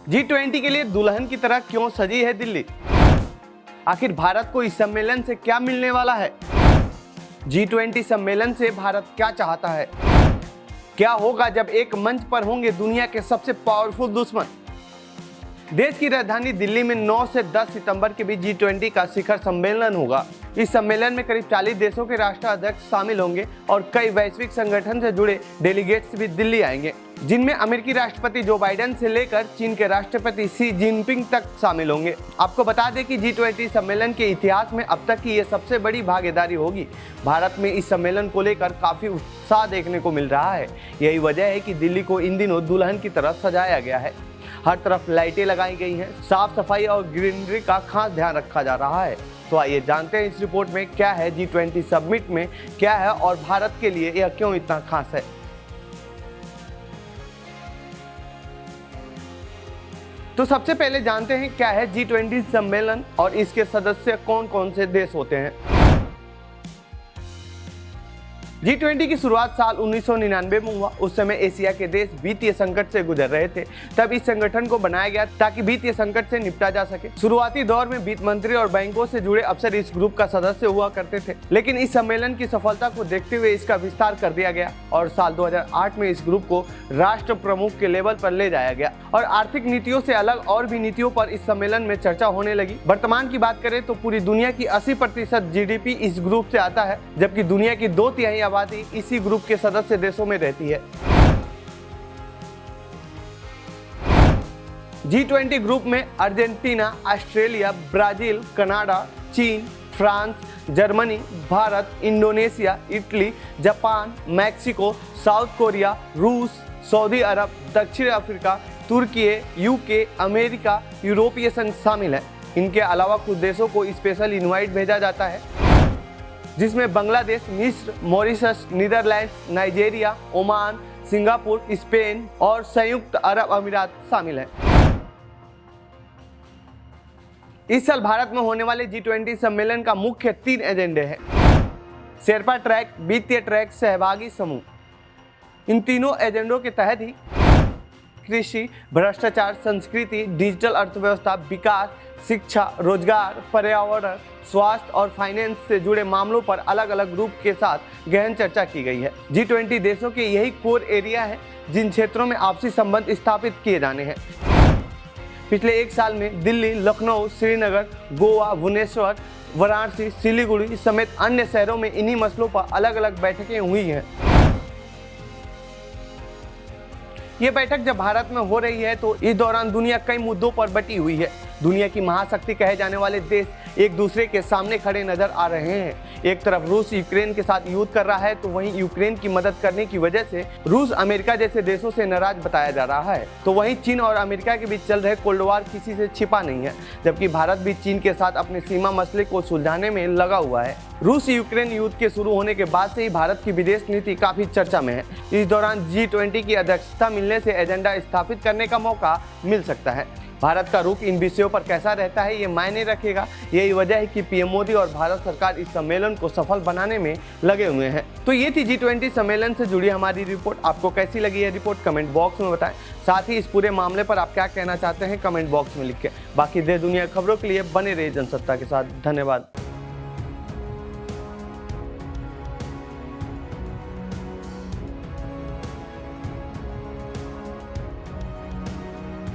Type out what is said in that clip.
G20 के लिए दुल्हन की तरह क्यों सजी है दिल्ली? आखिर भारत को इस सम्मेलन से क्या मिलने वाला है? G20 सम्मेलन से भारत क्या चाहता है? क्या होगा जब एक मंच पर होंगे दुनिया के सबसे पावरफुल दुश्मन? देश की राजधानी दिल्ली में 9 से 10 सितंबर के बीच G20 का शिखर सम्मेलन होगा। इस सम्मेलन में करीब 40 देशों के राष्ट्राध्यक्ष शामिल होंगे और कई वैश्विक संगठन से जुड़े डेलीगेट्स भी दिल्ली आएंगे, जिनमें अमेरिकी राष्ट्रपति जो बाइडेन से लेकर चीन के राष्ट्रपति शी जिनपिंग तक शामिल होंगे। आपको बता दें कि G20 सम्मेलन के इतिहास में अब तक की ये सबसे बड़ी भागीदारी होगी। भारत में इस सम्मेलन को लेकर काफी उत्साह देखने को मिल रहा है। यही वजह है कि दिल्ली को इन दिनों दुल्हन की तरह सजाया गया है। हर तरफ लाइटें लगाई गई हैं, साफ सफाई और ग्रीनरी का खास ध्यान रखा जा रहा है। तो आइए जानते हैं इस रिपोर्ट में क्या है, G20 समिट में क्या है और भारत के लिए यह क्यों इतना खास है। तो सबसे पहले जानते हैं क्या है G20 सम्मेलन और इसके सदस्य कौन कौन से देश होते हैं। G20 की शुरुआत साल 1999 में हुआ। उस समय एशिया के देश वित्तीय संकट से गुजर रहे थे। तब इस संगठन को बनाया गया ताकि वित्तीय संकट से निपटा जा सके। शुरुआती दौर में वित्त मंत्री और बैंकों से जुड़े अफसर इस ग्रुप का सदस्य हुआ करते थे, लेकिन इस सम्मेलन की सफलता को देखते हुए इसका विस्तार कर दिया गया और साल 2008 में इस ग्रुप को राष्ट्र प्रमुख के लेवल पर ले जाया गया और आर्थिक नीतियों से अलग और भी नीतियों पर इस सम्मेलन में चर्चा होने लगी। वर्तमान की बात करें तो पूरी दुनिया की 80% GDP इस ग्रुप से आता है, जबकि दुनिया की 2/3 आबादी इसी ग्रुप के सदस्य देशों में रहती है। G20 ग्रुप में अर्जेंटीना, ऑस्ट्रेलिया, ब्राजील, कनाडा, चीन, France, Germany, Bharat, Indonesia, Italy, Japan, Mexico, south Korea, रूस, सऊदी अरब, दक्षिण अफ्रीका, तुर्की, यूके, अमेरिका, यूरोपीय संघ शामिल है। इनके अलावा कुछ देशों को स्पेशल इनवाइट भेजा जाता है, जिसमें बांग्लादेश, मिस्र, Mauritius, Netherlands, Nigeria, Oman, Singapore, Spain और संयुक्त अरब अमीरात शामिल हैं। इस साल भारत में होने वाले G20 सम्मेलन का मुख्य 3 एजेंडे हैं: शेरपा ट्रैक, वित्तीय ट्रैक, सहभागी समूह। इन तीनों एजेंडों के तहत ही कृषि, भ्रष्टाचार, संस्कृति, डिजिटल अर्थव्यवस्था, विकास, शिक्षा, रोजगार, पर्यावरण, स्वास्थ्य और फाइनेंस से जुड़े मामलों पर अलग अलग ग्रुप के साथ गहन चर्चा की गई है। G20 देशों के यही कोर एरिया है जिन क्षेत्रों में आपसी संबंध स्थापित किए जाने हैं। पिछले 1 साल में दिल्ली, लखनऊ, श्रीनगर, गोवा, भुवनेश्वर, वाराणसी, सिलीगुड़ी समेत अन्य शहरों में इन्हीं मसलों पर अलग अलग बैठकें हुई हैं। ये बैठक जब भारत में हो रही है तो इस दौरान दुनिया कई मुद्दों पर बटी हुई है। दुनिया की महाशक्ति कहे जाने वाले देश एक दूसरे के सामने खड़े नजर आ रहे हैं। एक तरफ रूस यूक्रेन के साथ युद्ध कर रहा है, तो वहीं यूक्रेन की मदद करने की वजह से रूस अमेरिका जैसे देशों से नाराज बताया जा रहा है। तो वहीं चीन और अमेरिका के बीच चल रहे कोल्ड वॉर किसी से छिपा नहीं है, जबकि भारत भी चीन के साथ अपने सीमा मसले को सुलझाने में लगा हुआ है। रूस यूक्रेन युद्ध के शुरू होने के बाद से ही भारत की विदेश नीति काफी चर्चा में है। इस दौरान G20 की अध्यक्षता मिलने से एजेंडा स्थापित करने का मौका मिल सकता है। भारत का रुख इन विषयों पर कैसा रहता है ये मायने रखेगा। यही वजह है कि पीएम मोदी और भारत सरकार इस सम्मेलन को सफल बनाने में लगे हुए हैं। तो ये थी G20 सम्मेलन से जुड़ी हमारी रिपोर्ट। आपको कैसी लगी है रिपोर्ट कमेंट बॉक्स में बताएं। साथ ही इस पूरे मामले पर आप क्या कहना चाहते हैं कमेंट बॉक्स में लिख के। बाकी देश दुनिया खबरों के लिए बने रहिए जनसत्ता के साथ। धन्यवाद।